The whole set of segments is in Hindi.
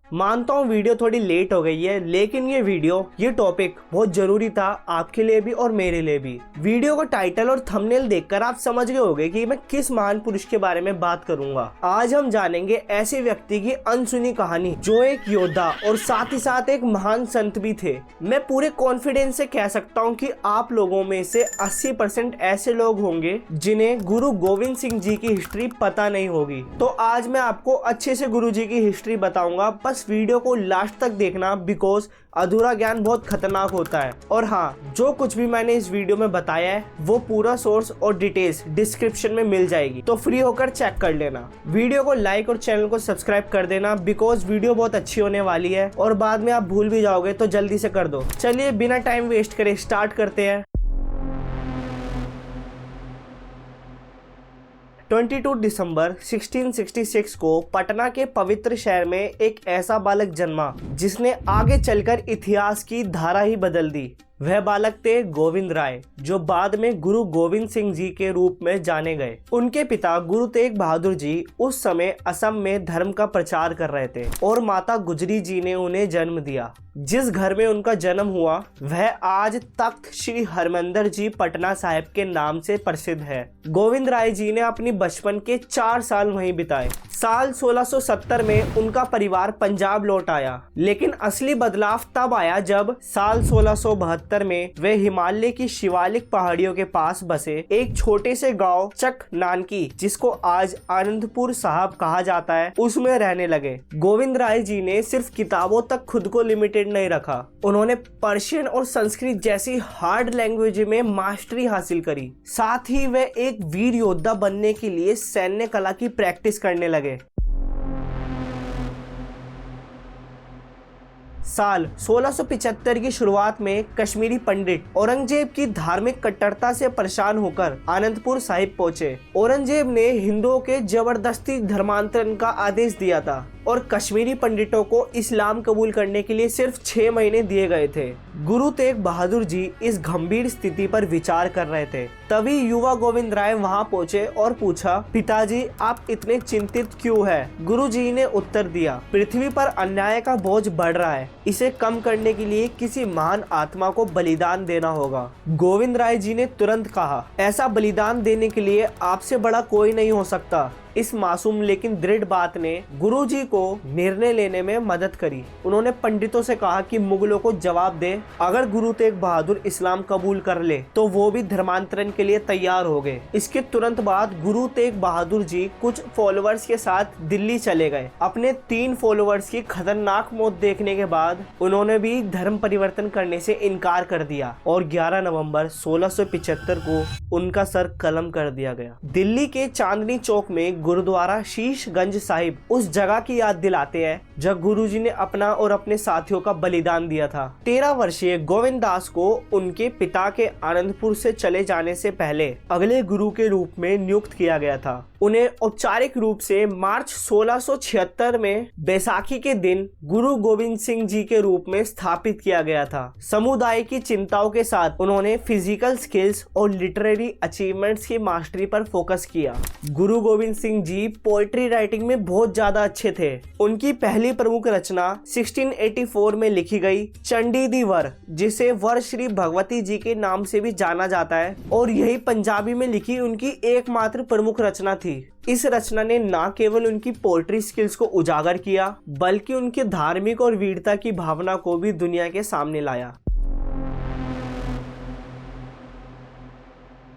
मानता हूँ वीडियो थोड़ी लेट हो गई है, लेकिन ये टॉपिक बहुत जरूरी था आपके लिए भी और मेरे लिए भी। वीडियो का टाइटल और थंबनेल देखकर आप समझ गए होंगे कि मैं किस महान पुरुष के बारे में बात करूंगा। आज हम जानेंगे ऐसे व्यक्ति की अनसुनी कहानी जो एक योद्धा और साथ ही साथ एक महान संत भी थे। मैं पूरे कॉन्फिडेंस से कह सकता हूँ कि आप लोगों में से 80% ऐसे लोग होंगे जिन्हें गुरु गोविंद सिंह जी की हिस्ट्री पता नहीं होगी। तो आज मैं आपको अच्छे से गुरु जी की हिस्ट्री बताऊंगा, बस वीडियो को लास्ट तक देखना, बिकॉज अधूरा ज्ञान बहुत खतरनाक होता है। और हाँ, जो कुछ भी मैंने इस वीडियो में बताया है वो पूरा सोर्स और डिटेल्स डिस्क्रिप्शन में मिल जाएगी, तो फ्री होकर चेक कर लेना। वीडियो को लाइक और चैनल को सब्सक्राइब कर देना, बिकॉज वीडियो बहुत अच्छी होने वाली है और बाद में आप भूल भी जाओगे, तो जल्दी से कर दो। चलिए बिना टाइम वेस्ट करे स्टार्ट करते हैं। 22 दिसंबर 1666 को पटना के पवित्र शहर में एक ऐसा बालक जन्मा जिसने आगे चलकर इतिहास की धारा ही बदल दी। वह बालक थे गोविंद राय, जो बाद में गुरु गोविंद सिंह जी के रूप में जाने गए। उनके पिता गुरु तेग बहादुर जी उस समय असम में धर्म का प्रचार कर रहे थे और माता गुजरी जी ने उन्हें जन्म दिया। जिस घर में उनका जन्म हुआ वह आज तख्त श्री हरमंदिर जी पटना साहिब के नाम से प्रसिद्ध है। गोविंद राय जी ने अपनी बचपन के 4 साल वहीं बिताए। साल 1670 में उनका परिवार पंजाब लौट आया, लेकिन असली बदलाव तब आया जब साल 1672 में वे हिमालय की शिवालिक पहाड़ियों के पास बसे एक छोटे से गांव चक नानकी, जिसको आज आनंदपुर साहब कहा जाता है, उसमें रहने लगे। गोविंद राय जी ने सिर्फ किताबों तक खुद को लिमिटेड नहीं रखा, उन्होंने पर्शियन और संस्कृत जैसी हार्ड लैंग्वेज में मास्टरी हासिल करी। साथ ही वे एक वीर योद्धा बनने के लिए सैन्य कला की प्रैक्टिस करने लगे। साल 1675 की शुरुआत में कश्मीरी पंडित औरंगजेब की धार्मिक कट्टरता से परेशान होकर आनंदपुर साहिब पहुंचे। औरंगजेब ने हिंदुओं के जबरदस्ती धर्मांतरण का आदेश दिया था और कश्मीरी पंडितों को इस्लाम कबूल करने के लिए सिर्फ 6 महीने दिए गए थे। गुरु तेग बहादुर जी इस गंभीर स्थिति पर विचार कर रहे थे। तभी युवा गोविंद राय वहां पहुंचे और पूछा, पिताजी आप इतने चिंतित क्यों हैं? गुरु जी ने उत्तर दिया, पृथ्वी पर अन्याय का बोझ बढ़ रहा है, इसे कम करने के लिए किसी महान आत्मा को बलिदान देना होगा। गोविंद राय जी ने तुरंत कहा, ऐसा बलिदान देने के लिए आपसे बड़ा कोई नहीं हो सकता। इस मासूम लेकिन दृढ़ बात ने गुरुजी को निर्णय लेने में मदद करी। उन्होंने पंडितों से कहा कि मुगलों को जवाब दे, अगर गुरु तेग बहादुर इस्लाम कबूल कर ले तो वो भी धर्मांतरण के लिए तैयार हो गए। इसके तुरंत बाद गुरु तेग बहादुर जी कुछ फॉलोअर्स के साथ दिल्ली चले गए। अपने 3 फॉलोअर्स की खतरनाक मौत देखने के बाद उन्होंने भी धर्म परिवर्तन करने से इनकार कर दिया और 11 नवंबर 1675 को उनका सर कलम कर दिया गया। दिल्ली के चांदनी चौक में गुरुद्वारा शीशगंज साहिब उस जगह की याद दिलाते हैं जब गुरुजी ने अपना और अपने साथियों का बलिदान दिया था। 13 वर्षीय गोविंद दास को उनके पिता के आनंदपुर से चले जाने से पहले अगले गुरु के रूप में नियुक्त किया गया था। उन्हें औपचारिक रूप से मार्च 1676 में बैसाखी के दिन गुरु गोविंद सिंह जी के रूप में स्थापित किया गया था। समुदाय की चिंताओं के साथ उन्होंने फिजिकल स्किल्स और लिटरेरी अचीवमेंट्स की मास्टरी पर फोकस किया। गुरु गोविंद सिंह जी पोएट्री राइटिंग में बहुत ज्यादा अच्छे थे। उनकी पहली प्रमुख रचना 1684 में लिखी गई चंडी दी वर, जिसे वर श्री भगवती जी के नाम से भी जाना जाता है, और यही पंजाबी में लिखी उनकी एकमात्र प्रमुख रचना थी। इस रचना ने न केवल उनकी पोएट्री स्किल्स को उजागर किया, बल्कि उनकी धार्मिक और वीरता की भावना को भी दुनिया के सामने लाया।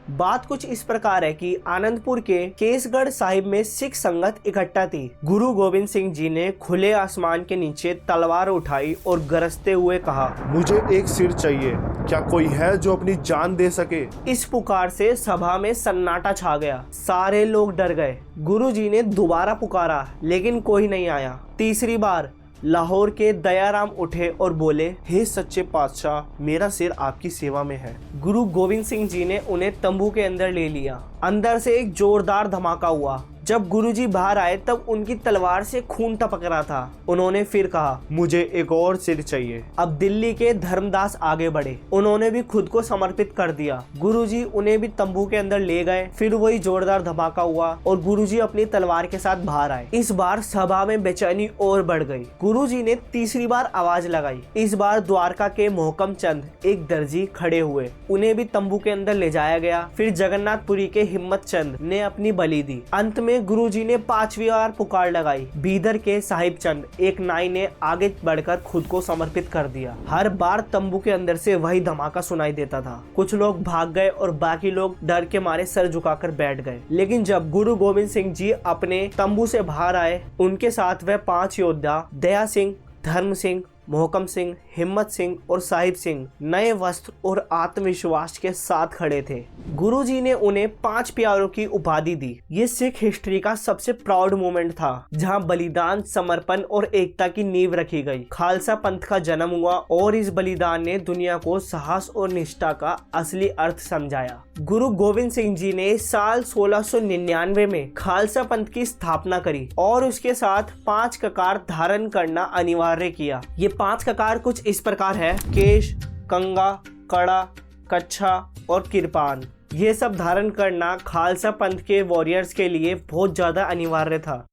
बात कुछ इस प्रकार है कि आनंदपुर के केसगढ़ साहिब में सिख संगत इकट्ठा थी। गुरु गोविंद सिंह जी ने खुले आसमान के नीचे तलवार उठाई और गरजते हुए कहा, मुझे एक सिर चाहिए, क्या कोई है जो अपनी जान दे सके? इस पुकार से सभा में सन्नाटा छा गया। सारे लोग डर गए। गुरु जी ने दोबारा पुकारा, लेकिन कोई नहीं आया। तीसरी बार लाहौर के दयाराम उठे और बोले, हे सच्चे पातशाह, मेरा सिर आपकी सेवा में है। गुरु गोविंद सिंह जी ने उन्हें तंबू के अंदर ले लिया। अंदर से एक जोरदार धमाका हुआ जब गुरुजी बाहर आए तब उनकी तलवार से खून टपक रहा था। उन्होंने फिर कहा, मुझे एक और सिर चाहिए। अब दिल्ली के धर्मदास आगे बढ़े। उन्होंने भी खुद को समर्पित कर दिया। गुरुजी उन्हें भी तंबू के अंदर ले गए। फिर वही जोरदार धमाका हुआ और गुरुजी अपनी तलवार के साथ बाहर आए। इस बार सभा में बेचैनी और बढ़ गई। गुरुजी ने तीसरी बार आवाज लगाई। इस बार द्वारका के मोहकम चंद, एक दर्जी, खड़े हुए। उन्हें भी तंबू के अंदर ले जाया गया। फिर जगन्नाथपुरी के हिम्मत चंद ने अपनी बलि दी। अंत में गुरुजी ने 5वीं बार पुकार लगाई। बीदर के साहिब चंद, एक नाई, ने आगे बढ़कर खुद को समर्पित कर दिया। हर बार तंबू के अंदर से वही धमाका सुनाई देता था। कुछ लोग भाग गए और बाकी लोग डर के मारे सर झुकाकर बैठ गए। लेकिन जब गुरु गोविंद सिंह जी अपने तंबू से बाहर आए, उनके साथ वह 5 योद्धा दया सिंह, धर्म सिंह, मोहकम सिंह, हिम्मत सिंह और साहिब सिंह नए वस्त्र और आत्मविश्वास के साथ खड़े थे। गुरुजी ने उन्हें 5 प्यारों की उपाधि दी। ये सिख हिस्ट्री का सबसे प्राउड मोमेंट था, जहां बलिदान, समर्पण और एकता की नींव रखी गई। खालसा पंथ का जन्म हुआ और इस बलिदान ने दुनिया को साहस और निष्ठा का असली अर्थ समझाया। गुरु गोविंद सिंह जी ने साल 1699 में खालसा पंथ की स्थापना करी और उसके साथ 5 ककार धारण करना अनिवार्य किया। ये 5 ककार कुछ इस प्रकार है: केश, कंगा, कड़ा, कच्छा और किरपान। ये सब धारण करना खालसा पंथ के वॉरियर्स के लिए बहुत ज्यादा अनिवार्य था।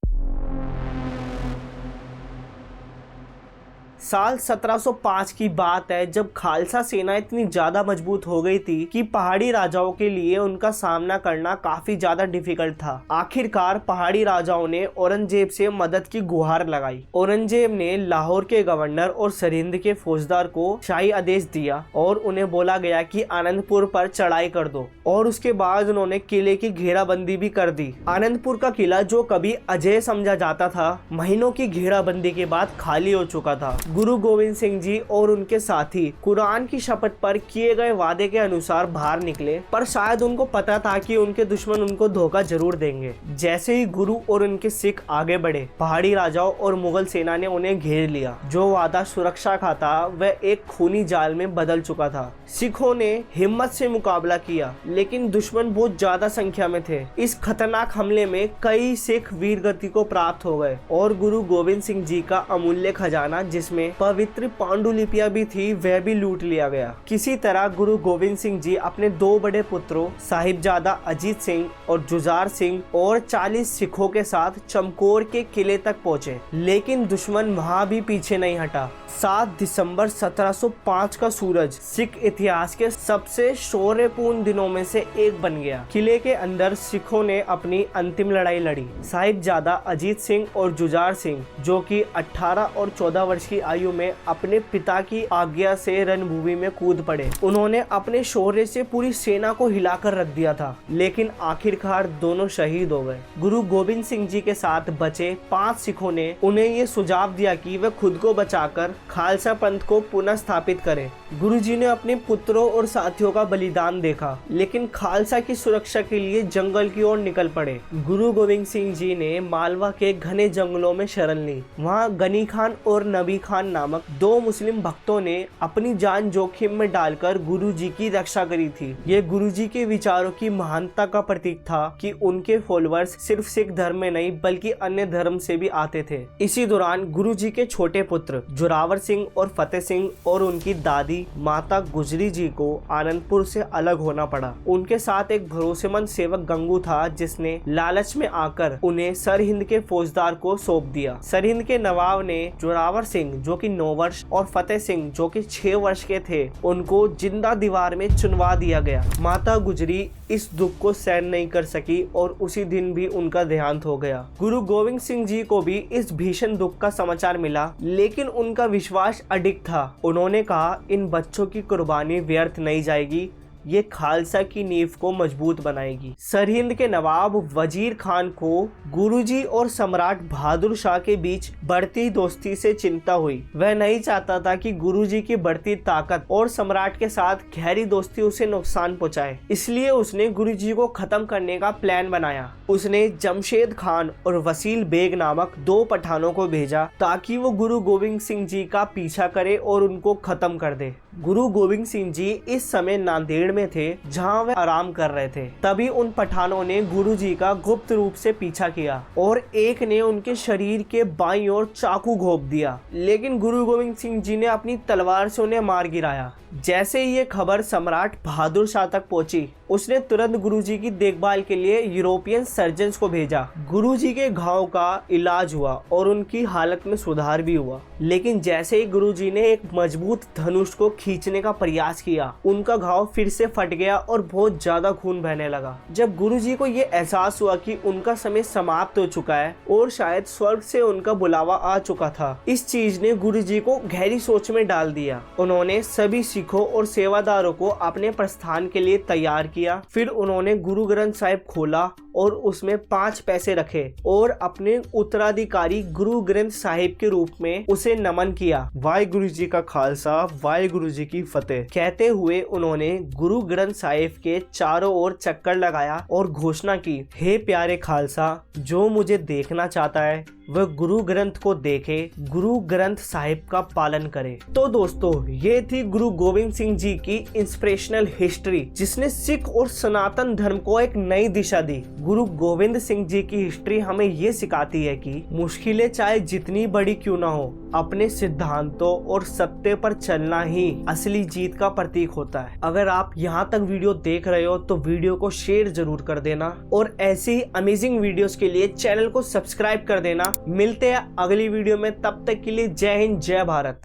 साल 1705 की बात है, जब खालसा सेना इतनी ज्यादा मजबूत हो गई थी कि पहाड़ी राजाओं के लिए उनका सामना करना काफी ज्यादा डिफिकल्ट था। आखिरकार पहाड़ी राजाओं ने औरंगजेब से मदद की गुहार लगाई। औरंगजेब ने लाहौर के गवर्नर और सरहिंद के फौजदार को शाही आदेश दिया और उन्हें बोला गया कि आनंदपुर पर चढ़ाई कर दो, और उसके बाद उन्होंने किले की घेराबंदी भी कर दी। आनंदपुर का किला, जो कभी अजय समझा जाता था, महीनों की घेराबंदी के बाद खाली हो चुका था। गुरु गोविंद सिंह जी और उनके साथी कुरान की शपथ पर किए गए वादे के अनुसार बाहर निकले, पर शायद उनको पता था कि उनके दुश्मन उनको धोखा जरूर देंगे। जैसे ही गुरु और उनके सिख आगे बढ़े, पहाड़ी राजाओं और मुगल सेना ने उन्हें घेर लिया। जो वादा सुरक्षा का था, वह एक खूनी जाल में बदल चुका था। सिखों ने हिम्मत से मुकाबला किया, लेकिन दुश्मन बहुत ज्यादा संख्या में थे। इस खतरनाक हमले में कई सिख वीरगति को प्राप्त हो गए और गुरु गोविंद सिंह जी का अमूल्य खजाना, जिसमें पवित्र पांडुलिपियां भी थी, वह भी लूट लिया गया। किसी तरह गुरु गोविंद सिंह जी अपने 2 बड़े पुत्रों साहिबजादा अजीत सिंह और जुजार सिंह और 40 सिखों के साथ चमकौर के किले तक पहुंचे, लेकिन दुश्मन वहां भी पीछे नहीं हटा। 7 दिसंबर 1705 का सूरज सिख इतिहास के सबसे शौर्यपूर्ण दिनों में से एक बन गया। किले के अंदर सिखों ने अपनी अंतिम लड़ाई लड़ी। साहिबजादा अजीत सिंह और जुजार सिंह, जो कि 18 और 14 वर्ष की आयु में अपने पिता की आज्ञा से रणभूमि में कूद पड़े। उन्होंने अपने शौर्य से पूरी सेना को हिलाकर रख दिया था, लेकिन आखिरकार दोनों शहीद हो गए। गुरु गोविंद सिंह जी के साथ बचे 5 सिखों ने उन्हें ये सुझाव दिया कि वे खुद को बचाकर खालसा पंथ को पुनः स्थापित करें। गुरुजी ने अपने पुत्रों और साथियों का बलिदान देखा, लेकिन खालसा की सुरक्षा के लिए जंगल की ओर निकल पड़े। गुरु गोविंद सिंह जी ने मालवा के घने जंगलों में शरण ली। वहाँ गनी खान और नबी खान नामक 2 मुस्लिम भक्तों ने अपनी जान जोखिम में डालकर गुरुजी की रक्षा करी थी। ये गुरुजी के विचारों की महानता का प्रतीक था कि उनके फॉलोअर्स सिर्फ सिख धर्म में नहीं बल्कि अन्य धर्म से भी आते थे। इसी दौरान गुरुजी के छोटे पुत्र जोरावर सिंह और फतेह सिंह और उनकी दादी माता गुजरी जी को आनंदपुर से अलग होना पड़ा। उनके साथ एक भरोसेमंद सेवक गंगू था, जिसने लालच में आकर उन्हें सरहिंद के फौजदार को सौंप दिया। सरहिंद के नवाब ने जोरावर सिंह, जो कि 9 वर्ष, और फतेह सिंह, जो कि 6 वर्ष के थे, उनको जिंदा दीवार में चुनवा दिया गया। माता गुजरी इस दुख को सहन नहीं कर सकी और उसी दिन भी उनका देहांत हो गया। गुरु गोविंद सिंह जी को भी इस भीषण दुख का समाचार मिला, लेकिन उनका विश्वास अडिग था। उन्होंने कहा, इन बच्चों की कुर्बानी व्यर्थ नहीं जाएगी, ये खालसा की नींव को मजबूत बनाएगी। सरहिंद के नवाब वजीर खान को गुरुजी और सम्राट बहादुर शाह के बीच बढ़ती दोस्ती से चिंता हुई। वह नहीं चाहता था कि गुरुजी की बढ़ती ताकत और सम्राट के साथ गहरी दोस्ती उसे नुकसान पहुंचाए, इसलिए उसने गुरुजी को खत्म करने का प्लान बनाया। उसने जमशेद खान और वसील बेग नामक 2 पठानों को भेजा ताकि वो गुरु गोविंद सिंह जी का पीछा करे और उनको खत्म कर दे। गुरु गोविंद सिंह जी इस समय नांदेड़ में थे, जहां वे आराम कर रहे थे। तभी उन पठानों ने गुरु जी का गुप्त रूप से पीछा किया और एक ने उनके शरीर के बाईं ओर चाकू घोंप दिया, लेकिन गुरु गोविंद सिंह जी ने अपनी तलवार से उन्हें मार गिराया। जैसे ही ये खबर सम्राट बहादुर शाह तक पहुंची, उसने तुरंत गुरुजी की देखभाल के लिए यूरोपियन सर्जन्स को भेजा। गुरुजी के घाव का इलाज हुआ और उनकी हालत में सुधार भी हुआ, लेकिन जैसे ही गुरुजी ने एक मजबूत धनुष को खींचने का प्रयास किया, उनका घाव फिर से फट गया और बहुत ज्यादा खून बहने लगा। जब गुरुजी को ये एहसास हुआ कि उनका समय समाप्त हो चुका है और शायद स्वर्ग से उनका बुलावा आ चुका था, इस चीज ने गुरुजी को गहरी सोच में डाल दिया। उन्होंने सभी सिखों और सेवादारों को अपने प्रस्थान के लिए तैयार किया। फिर उन्होंने गुरु ग्रंथ साहिब खोला और उसमें 5 पैसे रखे और अपने उत्तराधिकारी गुरु ग्रंथ साहिब के रूप में उसे नमन किया। वाहिगुरु जी का खालसा, वाहिगुरु जी की फतेह कहते हुए उन्होंने गुरु ग्रंथ साहिब के चारों ओर चक्कर लगाया और घोषणा की, हे प्यारे खालसा, जो मुझे देखना चाहता है वह गुरु ग्रंथ को देखे, गुरु ग्रंथ साहिब का पालन करे। तो दोस्तों, ये थी गुरु गोविंद सिंह जी की इंस्पिरेशनल हिस्ट्री, जिसने सिख और सनातन धर्म को एक नई दिशा दी। गुरु गोविंद सिंह जी की हिस्ट्री हमें ये सिखाती है कि मुश्किलें चाहे जितनी बड़ी क्यों ना हो, अपने सिद्धांतों और सत्य पर चलना ही असली जीत का प्रतीक होता है। अगर आप यहाँ तक वीडियो देख रहे हो तो वीडियो को शेयर जरूर कर देना और ऐसी अमेजिंग वीडियोस के लिए चैनल को सब्सक्राइब कर देना। मिलते हैं अगली वीडियो में, तब तक के लिए जय हिंद, जय भारत।